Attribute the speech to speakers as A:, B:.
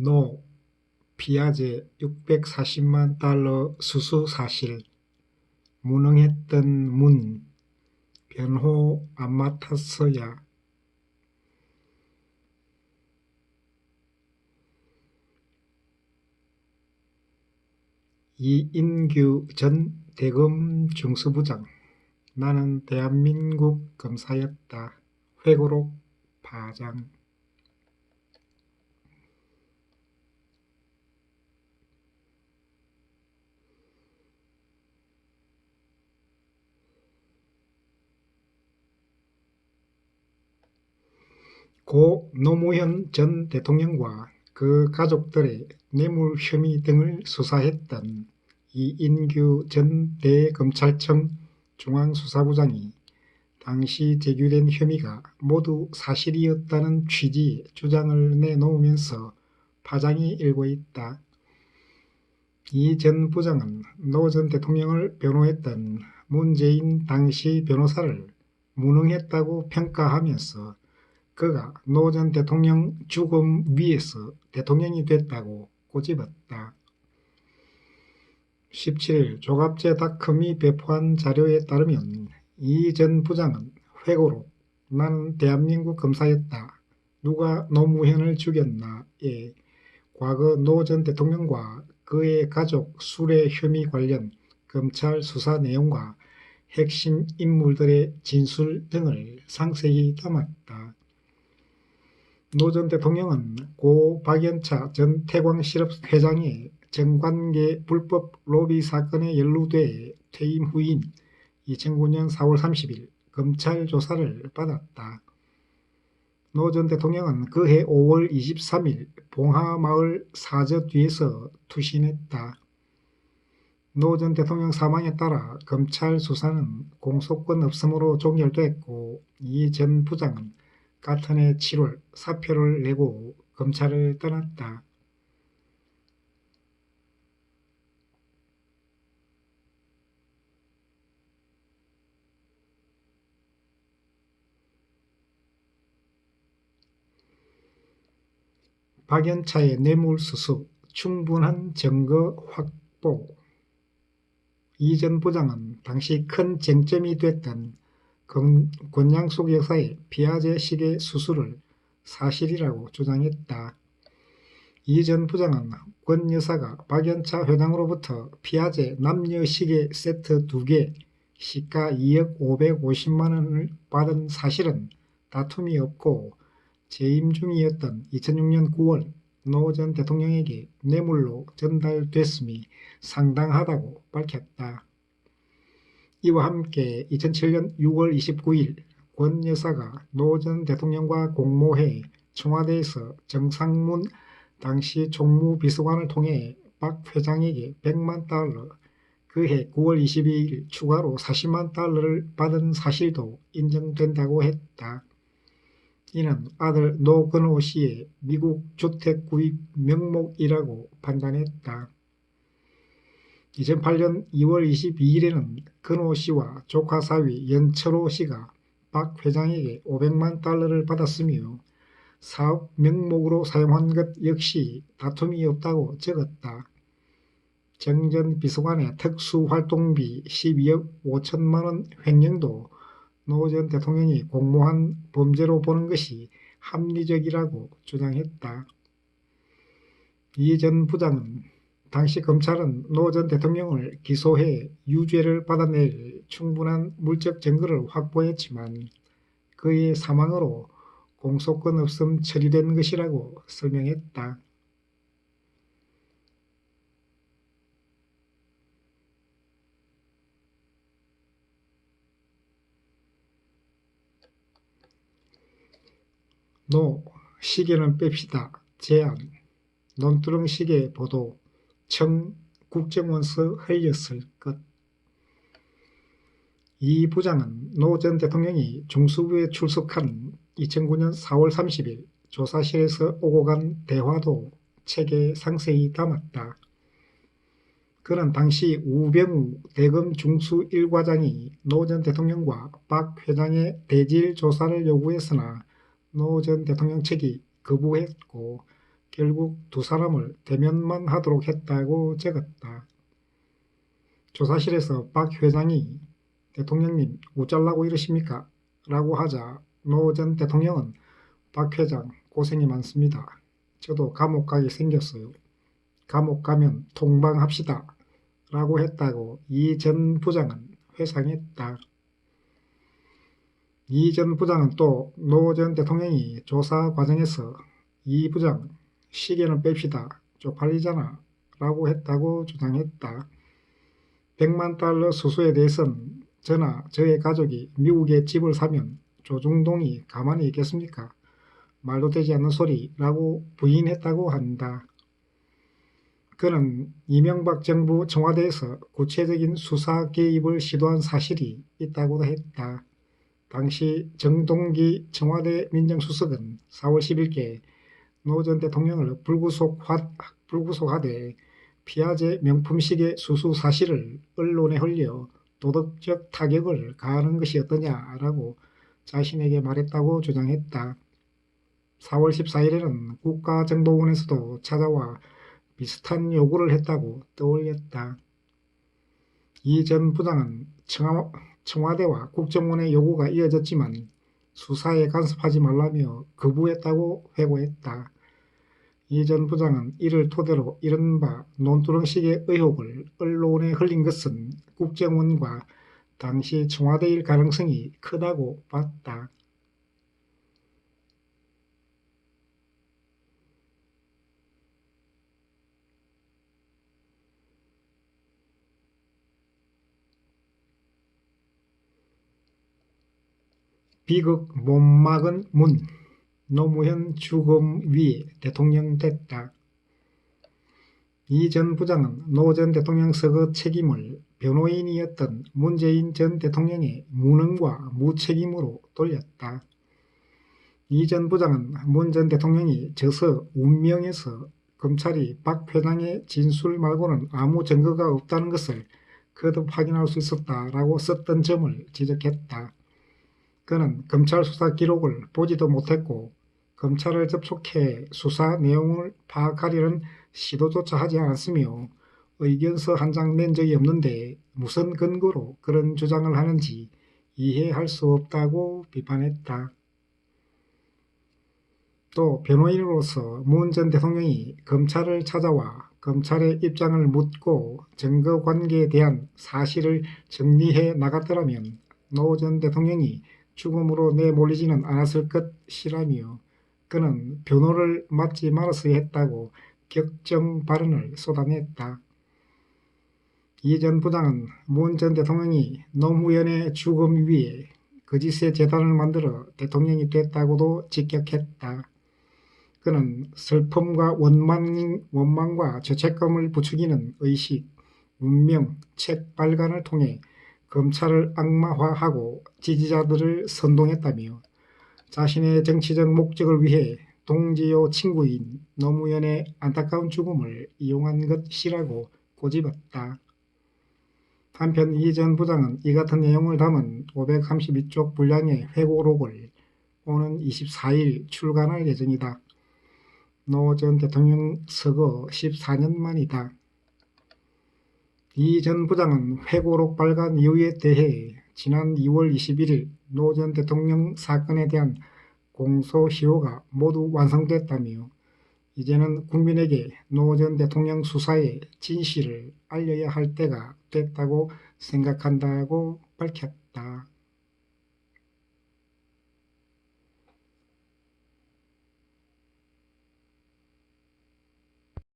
A: 노 피아제 640만 달러 수수 사실. 무능했던 문 변호 안 맡았어야. 이인규 전 대검 중수부장. 나는 대한민국 검사였다. 회고록 파장. 고 노무현 전 대통령과 그 가족들의 뇌물 혐의 등을 수사했던 이인규 전 대검찰청 중앙수사부장이 당시 제기된 혐의가 모두 사실이었다는 취지의 주장을 내놓으면서 파장이 일고 있다. 이 전 부장은 노 전 대통령을 변호했던 문재인 당시 변호사를 무능했다고 평가하면서 그가 노 전 대통령 죽음 위에서 대통령이 됐다고 꼬집었다. 17일 조갑제닷컴이 배포한 자료에 따르면 이 전 부장은 회고록 나는 대한민국 검사였다. 누가 노무현을 죽였나에 과거 노 전 대통령과 그의 가족 수뢰 혐의 관련 검찰 수사 내용과 핵심 인물들의 진술 등을 상세히 담았다. 노 전 대통령은 고 박연차 전 태광실업 회장의 정관계 불법 로비 사건에 연루돼 퇴임 후인 2009년 4월 30일 검찰 조사를 받았다. 노 전 대통령은 그해 5월 23일 봉하마을 사저 뒤에서 투신했다. 노 전 대통령 사망에 따라 검찰 수사는 공소권 없음으로 종결됐고 이 전 부장은 같은 해 7월 사표를 내고 검찰을 떠났다. 박연차의 뇌물수수, 충분한 증거 확보. 이 전 부장은 당시 큰 쟁점이 됐던 권양숙 여사의 피아제 시계 수수를 사실이라고 주장했다. 이 전 부장은 권 여사가 박연차 회장으로부터 피아제 남녀 시계 세트 2개 시가 2억 550만 원을 받은 사실은 다툼이 없고 재임 중이었던 2006년 9월 노 전 대통령에게 뇌물로 전달됐음이 상당하다고 밝혔다. 이와 함께 2007년 6월 29일 권 여사가 노 전 대통령과 공모해 청와대에서 정상문 당시 총무비서관을 통해 박 회장에게 100만 달러, 그해 9월 22일 추가로 40만 달러를 받은 사실도 인정된다고 했다. 이는 아들 노건호 씨의 미국 주택 구입 명목이라고 판단했다. 2008년 2월 22일에는 건호 씨와 조카 사위 연철호 씨가 박 회장에게 500만 달러를 받았으며 사업 명목으로 사용한 것 역시 다툼이 없다고 적었다. 정 전 비서관의 특수활동비 12억 5천만 원 횡령도 노 전 대통령이 공모한 범죄로 보는 것이 합리적이라고 주장했다. 이 전 부장은 당시 검찰은 노 전 대통령을 기소해 유죄를 받아낼 충분한 물적 증거를 확보했지만 그의 사망으로 공소권 없음 처리된 것이라고 설명했다. 노 시계는 뺍시다. 제안. 논두렁 시계 보도. 청 국정원서 흘렸을 것. 이 부장은 노 전 대통령이 중수부에 출석한 2009년 4월 30일 조사실에서 오고 간 대화도 책에 상세히 담았다. 그는 당시 우병우 대검 중수 1과장이 노 전 대통령과 박 회장의 대질 조사를 요구했으나 노 전 대통령 측이 거부했고 결국 두 사람을 대면만 하도록 했다고 적었다. 조사실에서 박 회장이 대통령님 우짤라고 이러십니까? 라고 하자 노 전 대통령은 박 회장 고생이 많습니다. 저도 감옥 가게 생겼어요. 감옥 가면 통방합시다. 라고 했다고 이 전 부장은 회상했다. 이 전 부장은 또 노 전 대통령이 조사 과정에서 이 부장 시계는 뺍시다. 쪽팔리잖아. 라고 했다고 주장했다. 100만 달러 수수에 대해서는 저나 저의 가족이 미국에 집을 사면 조중동이 가만히 있겠습니까? 말도 되지 않는 소리라고 부인했다고 한다. 그는 이명박 정부 청와대에서 구체적인 수사 개입을 시도한 사실이 있다고도 했다. 당시 정동기 청와대 민정수석은 4월 10일께 노 전 대통령을 불구속하되 피아제 명품시계 수수 사실을 언론에 흘려 도덕적 타격을 가하는 것이 어떠냐라고 자신에게 말했다고 주장했다. 4월 14일에는 국가정보원에서도 찾아와 비슷한 요구를 했다고 떠올렸다. 이 전 부장은 청와대와 국정원의 요구가 이어졌지만 수사에 간섭하지 말라며 거부했다고 회고했다. 이 전 부장은 이를 토대로 이른바 논두렁식의 의혹을 언론에 흘린 것은 국정원과 당시 청와대일 가능성이 크다고 봤다. 비극 못 막은 문, 노무현 죽음 위에 대통령 됐다. 이 전 부장은 노 전 대통령 서거 책임을 변호인이었던 문재인 전 대통령의 무능과 무책임으로 돌렸다. 이 전 부장은 문 전 대통령이 저서 운명에서 검찰이 박 회장의 진술 말고는 아무 증거가 없다는 것을 거듭 확인할 수 있었다라고 썼던 점을 지적했다. 그는 검찰 수사 기록을 보지도 못했고 검찰을 접촉해 수사 내용을 파악하려는 시도조차 하지 않았으며 의견서 한 장 낸 적이 없는데 무슨 근거로 그런 주장을 하는지 이해할 수 없다고 비판했다. 또 변호인으로서 문 전 대통령이 검찰을 찾아와 검찰의 입장을 묻고 증거 관계에 대한 사실을 정리해 나갔더라면 노 전 대통령이 죽음으로 내몰리지는 않았을 것이라며 그는 변호를 맡지 말았어야 했다고 격정 발언을 쏟아냈다. 이 전 부장은 문 전 대통령이 노무현의 죽음 위에 거짓의 재단을 만들어 대통령이 됐다고도 직격했다. 그는 슬픔과 원망과 죄책감을 부추기는 의식, 운명, 책 발간을 통해 검찰을 악마화하고 지지자들을 선동했다며 자신의 정치적 목적을 위해 동지요 친구인 노무현의 안타까운 죽음을 이용한 것이라고 꼬집었다. 한편 이 전 부장은 이 같은 내용을 담은 532쪽 분량의 회고록을 오는 24일 출간할 예정이다. 노 전 대통령 서거 14년 만이다. 이 전 부장은 회고록 발간 이유에 대해 지난 2월 21일 노 전 대통령 사건에 대한 공소시효가 모두 완성됐다며 이제는 국민에게 노 전 대통령 수사의 진실을 알려야 할 때가 됐다고 생각한다고 밝혔다.